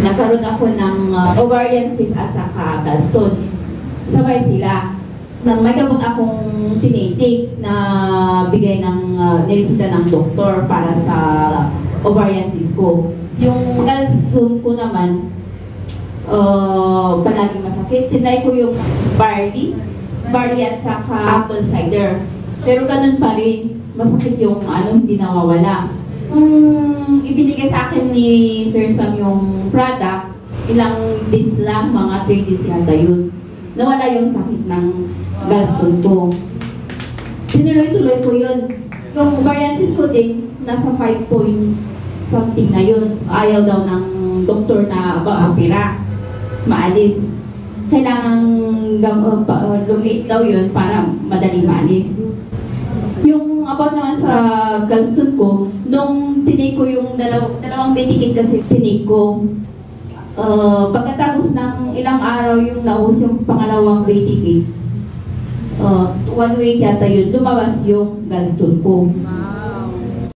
nagkaroon ako ng ovarian cyst at saka gallstone. Sabay sila. May gamot akong tinitik na bigay ng niresita ng doktor para sa ovarian cyst ko. Yung gallstone ko naman, palaging masakit. Sinay ko yung barley at saka apple cider. Pero ganun pa rin, masakit yung hindi nawawala. Ibinigay sa akin ni Sir Sam yung product, ilang days lang, mga 3 days yata yun. Nawala yung sakit ng gallstone ko. Sinuloy-tuloy ko yun. Yung ovarian cyst ko din, nasa 5 point something na yun. Ayaw daw ng doktor na opera. Maalis. Kailangan lumiit daw yun para madaling maalis. Yung about naman sa gallstone ko, nung tinake ko yung dalawang titikit kasi tinake ko, pagkatapos ng ilang araw yung naubos yung pangalawang titikit, 1 week yata yun, lumabas yung gallstone ko.